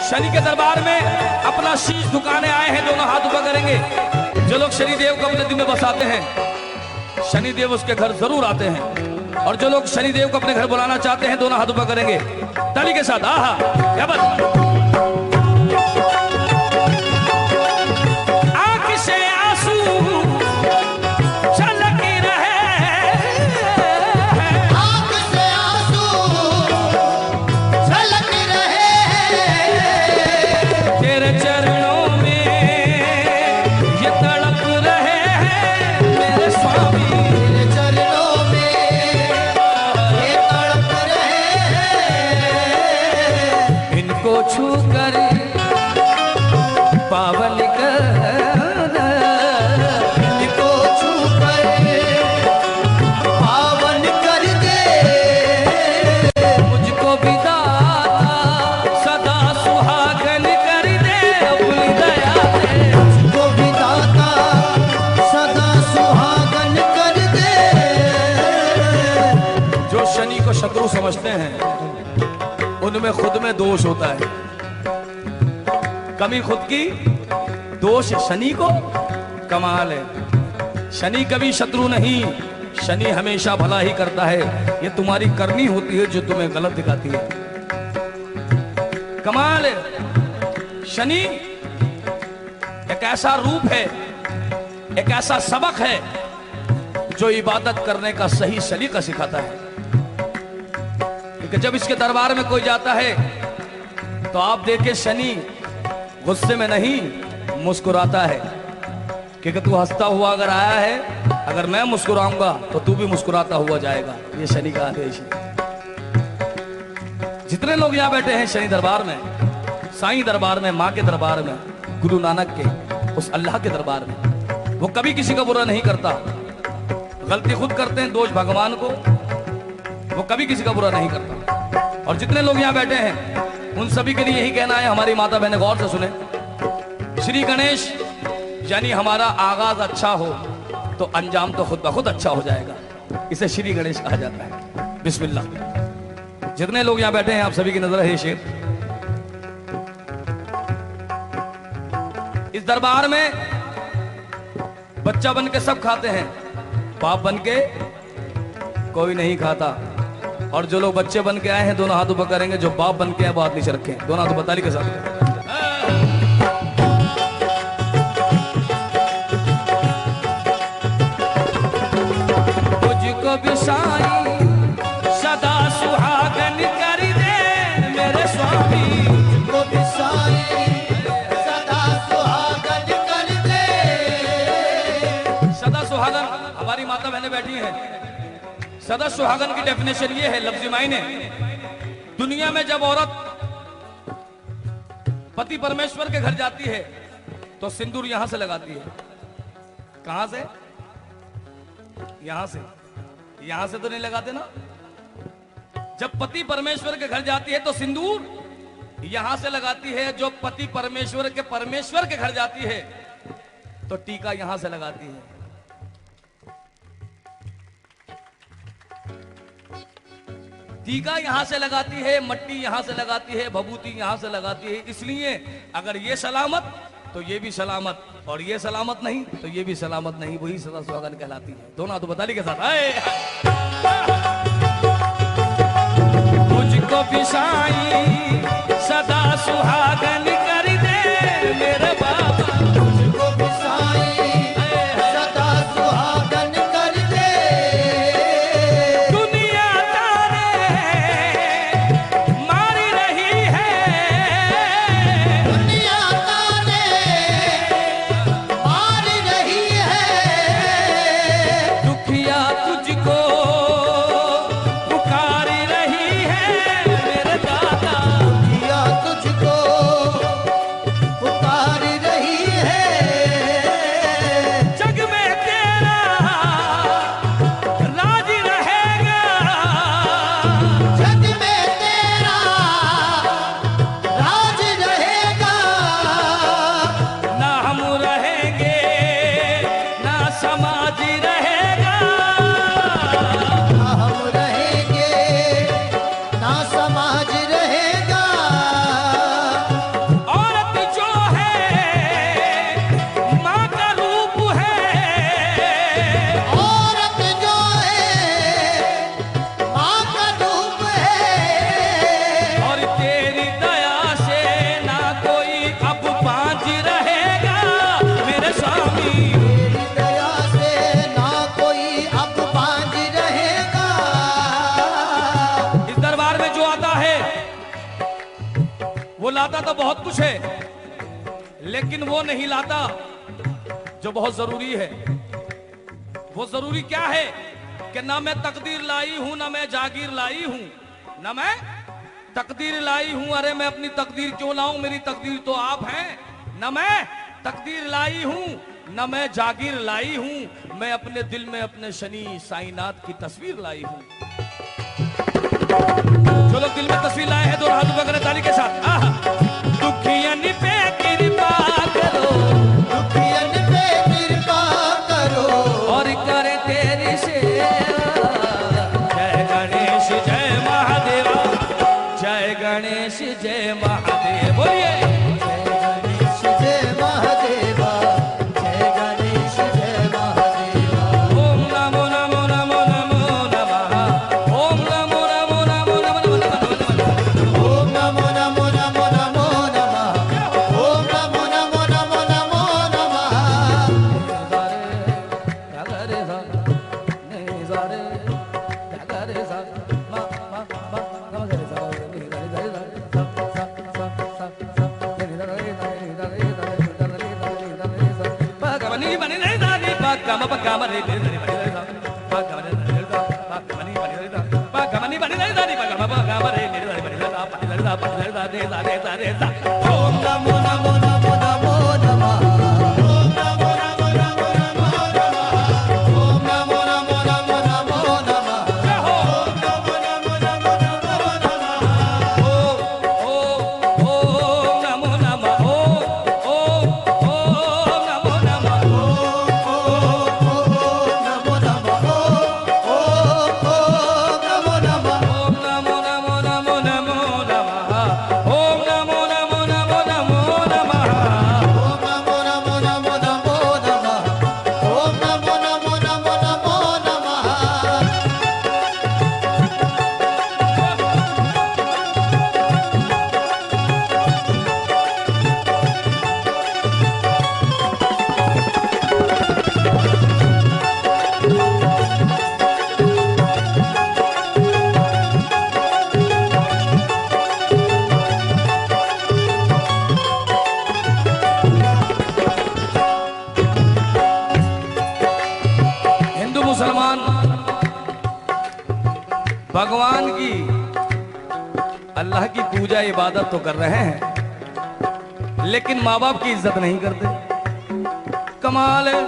शनि के दरबार में अपना शीश झुकाने आए हैं, दोनों हाथ ऊपर करेंगे। जो लोग शनिदेव को अपने दिल में बसाते हैं, शनिदेव उसके घर जरूर आते हैं। और जो लोग शनिदेव को अपने घर बुलाना चाहते हैं, दोनों हाथ ऊपर करेंगे ताली के साथ। आहा, क्या बात। पावन कर इनको छू कर पावन कर दे, मुझको भी दाता सदा सुहागन कर दे, अपनी दया से मुझको भी दाता सदा सुहागन कर दे। जो शनि को शत्रु समझते हैं, उनमें खुद में दोष होता है, कमी खुद की, दोष शनि को। कमाल है, शनि कभी शत्रु नहीं, शनि हमेशा भला ही करता है। ये तुम्हारी करनी होती है जो तुम्हें गलत दिखाती है। कमाल है, शनि एक ऐसा रूप है, एक ऐसा सबक है जो इबादत करने का सही सलीका सिखाता है। क्योंकि जब इसके दरबार में कोई जाता है तो आप देखे शनि गुस्से में नहीं मुस्कुराता है, क्योंकि तू हंसता हुआ अगर आया है, अगर मैं मुस्कुराऊंगा तो तू भी मुस्कुराता हुआ जाएगा। ये शनि का आदेश है। जितने लोग यहाँ बैठे हैं शनि दरबार में, साईं दरबार में, माँ के दरबार में, गुरु नानक के, उस अल्लाह के दरबार में, वो कभी किसी का बुरा नहीं करता। गलती खुद करते हैं, दोष भगवान को, वो कभी किसी का बुरा नहीं करता। और जितने लोग यहाँ बैठे हैं उन सभी के लिए यही कहना है, हमारी माता बहनें गौर से सुने। श्री गणेश यानी हमारा आगाज अच्छा हो तो अंजाम तो खुद ब खुद अच्छा हो जाएगा, इसे श्री गणेश कहा जाता है। बिस्मिल्लाह। जितने लोग यहाँ बैठे हैं आप सभी की नजर है शेर। इस दरबार में बच्चा बन के सब खाते हैं, बाप बन के कोई नहीं खाता। और जो लोग बच्चे बन के आए हैं दोनों हाथ ऊपर करेंगे, जो बाप बन के हैं वो हाथ नीचे रखें, दोनों हाथ बताली के साथ। मुझको भी साईं सदा सुहागन कर दे, मेरे स्वामी मुझको भी साईं सदा सुहागन कर दे। सदा सुहागन, हमारी माता बहनें बैठी हैं। सदा सुहागन की डेफिनेशन ये है, लफ्ज़ी मायने, दुनिया में जब औरत पति परमेश्वर के घर जाती है तो सिंदूर यहां से लगाती है। कहां से? यहां से। यहां से तो नहीं लगाते ना। जब पति परमेश्वर के घर जाती है तो सिंदूर यहां से लगाती है। जो पति परमेश्वर के घर जाती है तो टीका यहां से लगाती है। टीका यहां से लगाती है, मट्टी यहां से लगाती है, भभूति यहां से लगाती है। इसलिए अगर ये सलामत तो ये भी सलामत, और ये सलामत नहीं तो ये भी सलामत नहीं, वही सदा सुहागन कहलाती है। दोनों तो बताली के साथ आए। मुझको भी साईं सदा सुहागन कर दे, मेरे बाबा मुझको भी साईं सदा सुहागन कर दे। दुनिया तारे मारी रही है, दुनिया तारे मार रही है। दुखिया तुझको पुकार रही है, मेरे दादा दुखिया तुझको वो लाता तो बहुत कुछ है, लेकिन वो नहीं लाता जो बहुत जरूरी है। वो जरूरी क्या है कि ना मैं तकदीर लाई हूं, ना मैं जागीर लाई हूं, ना मैं तकदीर लाई हूं। अरे मैं अपनी तकदीर क्यों लाऊं, मेरी तकदीर तो आप हैं। ना मैं तकदीर लाई हूं, ना मैं जागीर लाई हूं, मैं अपने दिल में अपने शनी साईनाथ की तस्वीर लाई हूं। जो लोग दिल में तस्वीर लाए हैं, दो हाथ ऊपर करें ताली के साथ। दुखियन पे कृपा करो, दुखियन पे कृपा करो, और करे तेरी सेवा। जय गणेश जय महादेवा, जय गणेश जय महादेव। बोलिए जय गणेश जय महादेवा, जय गणेश जय महादेवा। ओम नमो नमो नमो नमो नमः, ओम नमो नमो नमो नमो नमः, ओम नमो नमो नमो नमो नमः, ओम नमो नमो नमो नमो नमः। ओम नमो नमो नमो नमो नमः, ओम नमो नमो नमो नमो नमः, ओम नमो नमो नमो नमो नमः, ओम नमो नमो नमो नमो नमः। ओम नमो नमः, ओम नमो नमः, नमो नमः, ओम नमो नमः। ओम नमो नमो नमो नमो नमः, ओम नमो नमो नमो नमो नमः। ओम नमो नमो नमो नमो नमः, ओम नमो नमो नमो नमो नमः। हिंदू मुसलमान भगवान की, अल्लाह की पूजा इबादत तो कर रहे हैं, लेकिन माँ बाप की इज्जत नहीं करते। कमाल है।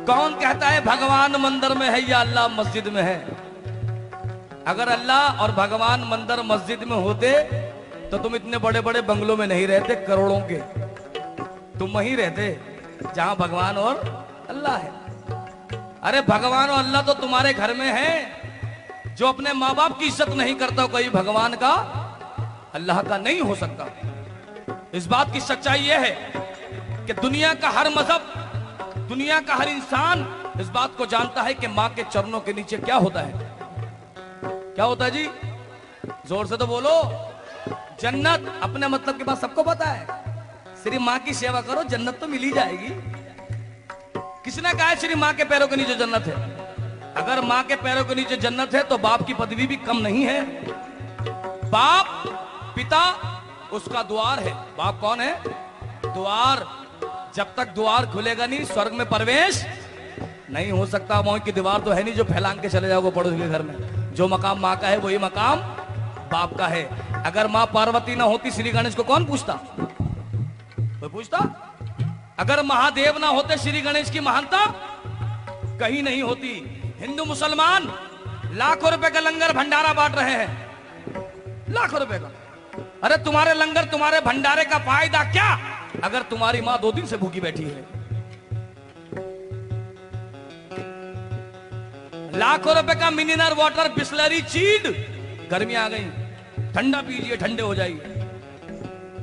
कौन कहता है भगवान मंदिर में है या अल्लाह मस्जिद में है? अगर अल्लाह और भगवान मंदिर मस्जिद में होते तो तुम इतने बड़े बड़े बंगलों में नहीं रहते, करोड़ों के। तुम वहीं रहते जहां भगवान और अल्लाह है। अरे भगवान और अल्लाह तो तुम्हारे घर में है। जो अपने माँ बाप की इज्जत नहीं करता, कोई भगवान का अल्लाह का नहीं हो सकता। इस बात की सच्चाई यह है कि दुनिया का हर मजहब, दुनिया का हर इंसान इस बात को जानता है कि माँ के चरणों के नीचे क्या होता है। क्या होता है जी? जोर से तो बोलो। जन्नत। अपने मतलब के बाद सबको पता है। श्री माँ की सेवा करो, जन्नत तो मिल ही जाएगी। किसने कहा है श्री माँ के पैरों के नीचे जन्नत है? अगर माँ के पैरों के नीचे जन्नत है तो बाप की पदवी भी कम नहीं है। बाप, पिता उसका द्वार है। बाप कौन है? द्वार। जब तक द्वार खुलेगा नहीं, स्वर्ग में प्रवेश नहीं हो सकता। मोह की दीवार तो है नहीं जो फैलांग के चले जाओगे पड़ोस के घर में। जो मकाम माँ का है वही मकाम बाप का है। अगर माँ पार्वती ना होती, श्री गणेश को कौन पूछता? कोई पूछता? अगर महादेव ना होते, श्री गणेश की महानता कहीं नहीं होती। हिंदू मुसलमान लाखों रुपए का लंगर भंडारा बांट रहे हैं, लाखों रुपए का। अरे तुम्हारे लंगर, तुम्हारे भंडारे का फायदा क्या अगर तुम्हारी मां 2 दिन से भूखी बैठी है? लाखों रुपए का मिनरल वाटर, बिस्लरी, चीड। गर्मी आ गई, ठंडा पीजिए, ठंडे हो जाइए।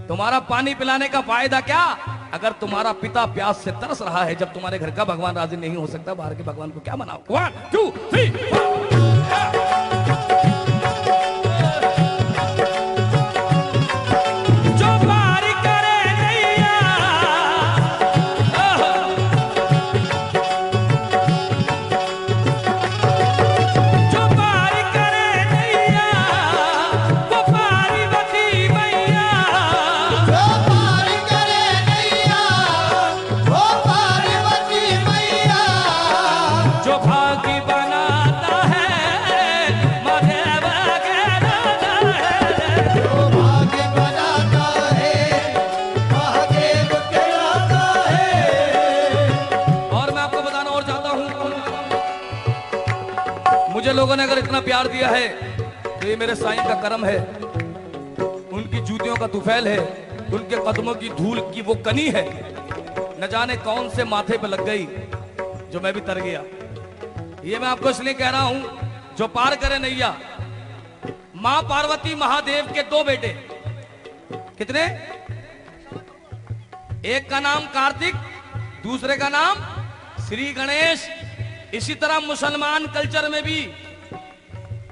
तुम्हारा पानी पिलाने का फायदा क्या अगर तुम्हारा पिता प्यास से तरस रहा है? जब तुम्हारे घर का भगवान राजी नहीं हो सकता, बाहर के भगवान को क्या मनाओ? 1 2 3 लोगों ने अगर इतना प्यार दिया है तो ये मेरे साईं का करम है, उनकी जूतियों का तुफैल है, उनके कदमों की धूल की वो कनी है, न जाने कौन से माथे पे लग गई जो मैं भी तर गया। ये मैं आपको इसलिए कह रहा हूं, जो पार करे नैया। मां पार्वती महादेव के दो बेटे, कितने? एक का नाम कार्तिक, दूसरे का नाम श्री गणेश। इसी तरह मुसलमान कल्चर में भी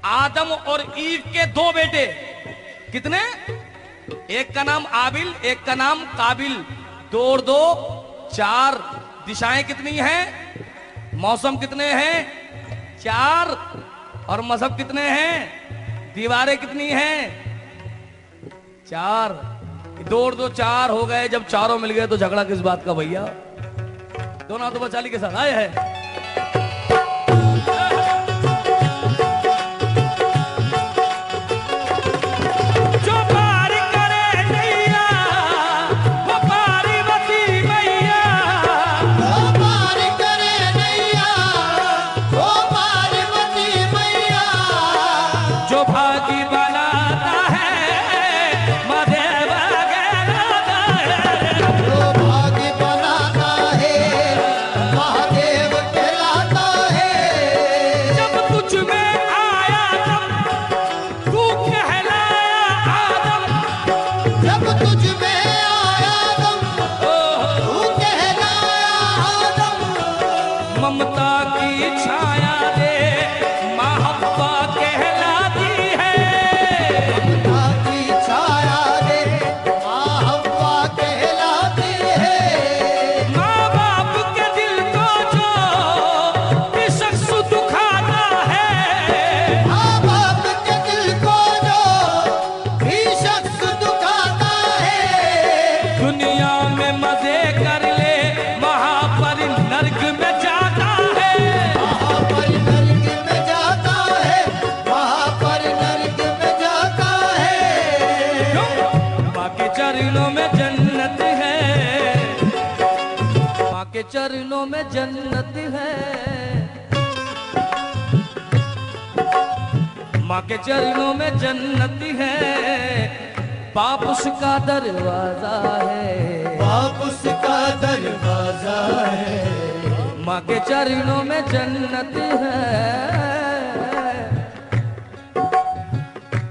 आदम और ईव के दो बेटे, कितने? एक का नाम आबिल, एक का नाम काबिल। दो और दो चार। दिशाएं कितनी हैं? मौसम कितने हैं? चार। और मजहब कितने हैं? दीवारें कितनी हैं? चार। दो और दो चार हो गए। जब चारों मिल गए तो झगड़ा किस बात का भैया? दोनों हाथों बचाली के साथ आए हैं। चरणों में जन्नत है, माँ के चरणों में जन्नत है। बाप उसका दरवाजा है, बाप उसका दरवाजा है। माँ के चरणों में जन्नत है।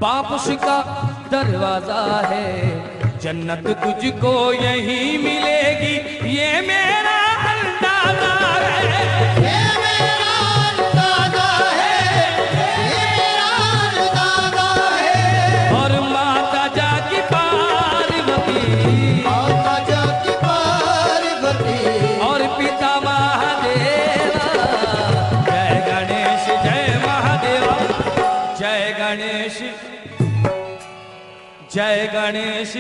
बाप उसका दरवाजा है। जन्नत तुझको यही मिलेगी, ये मेरा अंदाजा है। ये मेरा अंदाजा है, ये मेरा अंदाजा है। और माता जाकी पार्वती, माता जाकी पार्वती, और पिता महादेवा। जय गणेश जय महादेवा, जय गणेश जय गणेश।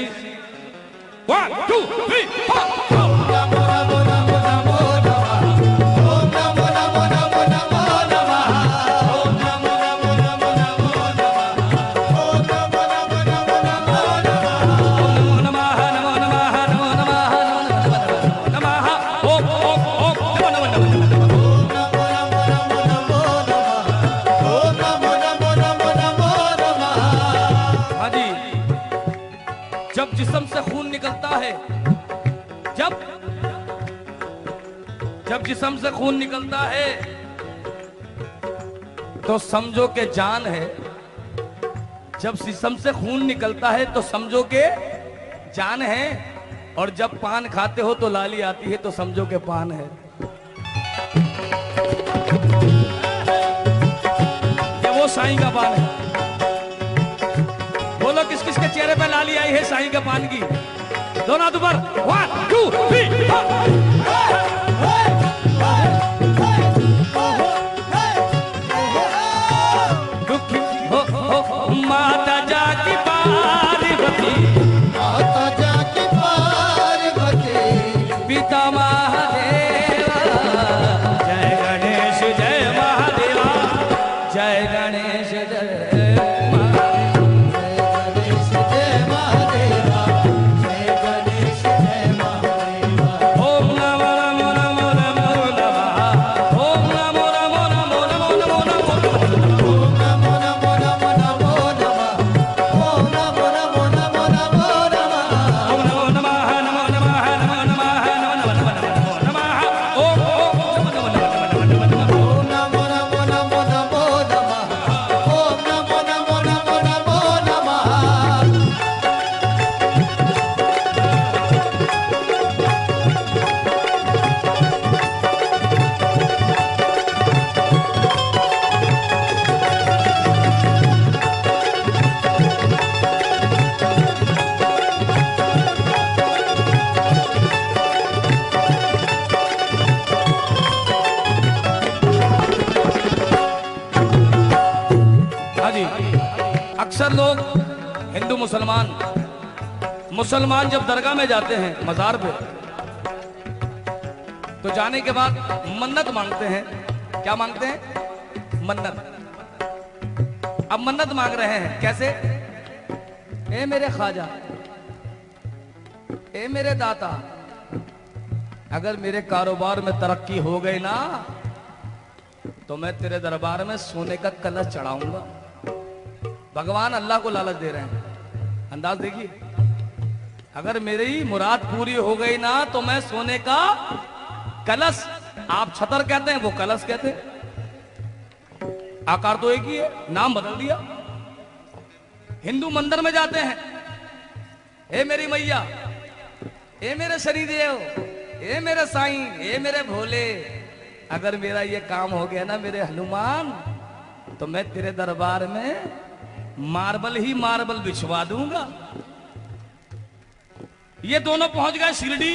1 2 3 4 नमो नमो नमो नमो नमः। ओम नमो नमो नमो नमो नमः। ओम नमो नमो नमो नमो नमः। ओम नमो नमो नमो नमो नमः। नमो नमः नमो नमः नमो नमः नमो नमः। ओम ओम ओम नमो नमो नमो। ओम नमो नमो नमो नमो नमः। ओम नमो नमो नमो नमो नमः। हाँ जी, जब जिस्म से खून निकलता है, जब जिस्म से खून निकलता है तो समझो के जान है। जब जिस्म से खून निकलता है तो समझो के जान है। और जब पान खाते हो तो लाली आती है तो समझो के पान है। ये वो साईं का पान है। बोलो किस किस के चेहरे पे लाली आई है साईं के पान की? दोनों हाथ ऊपर। 1 2 3 4। दुखी हो माता जाकी पार्वती, माता जाकी पार्वती, पिता महादेवा। जय गणेश जय महादेवा, जय गणेश जय जय गणेश जय महादेवा। ओम नमो हिंदू मुसलमान मुसलमान जब दरगाह में जाते हैं मजार पे, तो जाने के बाद मन्नत मांगते हैं। क्या मांगते हैं? मन्नत। अब मन्नत मांग रहे हैं कैसे? ए मेरे ख्वाजा, ए मेरे दाता, अगर मेरे कारोबार में तरक्की हो गई ना तो मैं तेरे दरबार में सोने का कलश चढ़ाऊंगा। भगवान अल्लाह को लालच दे रहे हैं। अंदाज देखिए, अगर मेरी मुराद पूरी हो गई ना तो मैं सोने का कलश, आप छतर कहते हैं वो कलश कहते हैं, आकार तो एक ही है, नाम बदल दिया। हिंदू मंदिर में जाते हैं, ए मेरी मैया, ए मेरे शनिदेव, ए मेरे साईं, ए मेरे भोले, अगर मेरा ये काम हो गया ना मेरे हनुमान, तो मैं तेरे दरबार में मार्बल ही मार्बल बिछवा दूंगा। ये दोनों पहुंच गए शिरडी,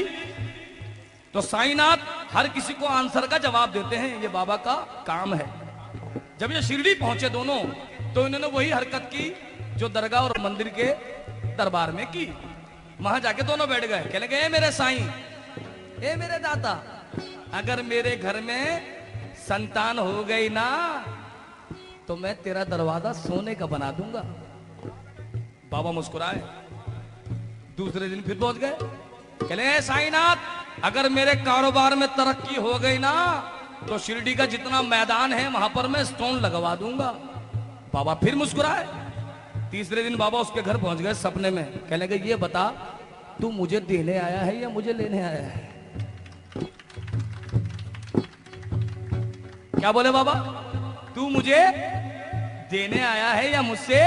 तो साईनाथ हर किसी को आंसर का जवाब देते हैं, ये बाबा का काम है। जब ये शिरडी पहुंचे दोनों, तो इन्होंने वही हरकत की जो दरगाह और मंदिर के दरबार में की। वहां जाके दोनों बैठ गए, कहने लगे, ए मेरे साईं, ए मेरे दाता, अगर मेरे घर में संतान हो गई ना तो मैं तेरा दरवाजा सोने का बना दूंगा। बाबा मुस्कुराए। दूसरे दिन फिर पहुंच गए, कहले साईनाथ, अगर मेरे कारोबार में तरक्की हो गई ना तो शिरडी का जितना मैदान है वहां पर मैं स्टोन लगवा दूंगा। बाबा फिर मुस्कुराए। तीसरे दिन बाबा उसके घर पहुंच गए सपने में, कहने लगे, ये बता तू मुझे देने आया है या मुझे लेने आया है? क्या बोले बाबा? तू मुझे देने आया है या मुझसे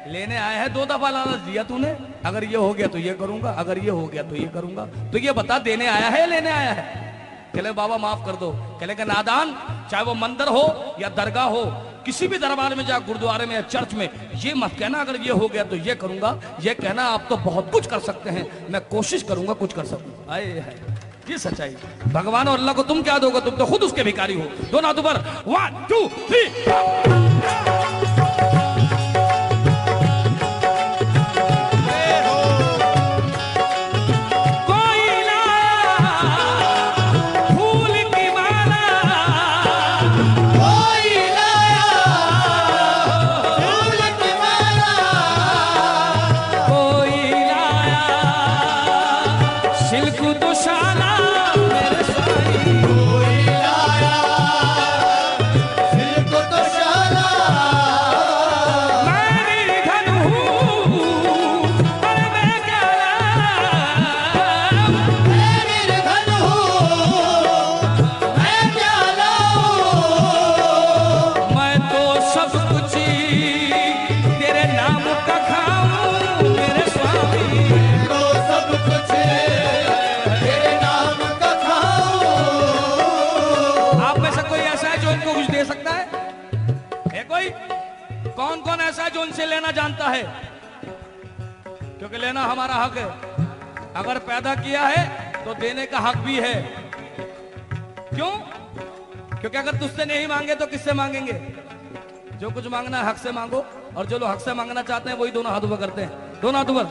लेने आया है? 2 दफा लालच दिया तूने, अगर ये हो गया तो ये करूंगा, अगर ये हो गया तो ये करूंगा, तो ये बता देने आया है या लेने आया है? कहले बाबा माफ कर दो। कहले कि नादान, चाहे वो मंदिर हो या दरगाह हो, किसी भी दरबार में जा, गुरुद्वारे में या चर्च में, ये मत कहना अगर ये हो गया तो ये करूंगा, ये कहना आप तो बहुत कुछ कर सकते हैं, मैं कोशिश करूंगा कुछ कर सकूं। आए है ये सच्चाई। भगवान और अल्लाह को तुम क्या दोगे? तुम तो खुद उसके भिखारी हो। दोनों हाथ ऊपर, 1 2 3। कौन कौन ऐसा है जो उनसे लेना जानता है? क्योंकि लेना हमारा हक है। अगर पैदा किया है तो देने का हक भी है। क्यों? क्योंकि अगर तुझसे नहीं मांगे तो किससे मांगेंगे? जो कुछ मांगना है हक से मांगो, और जो लोग हक से मांगना चाहते हैं वही दोनों हाथ ऊपर करते हैं। दोनों हाथ ऊपर।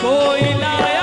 कोई लाया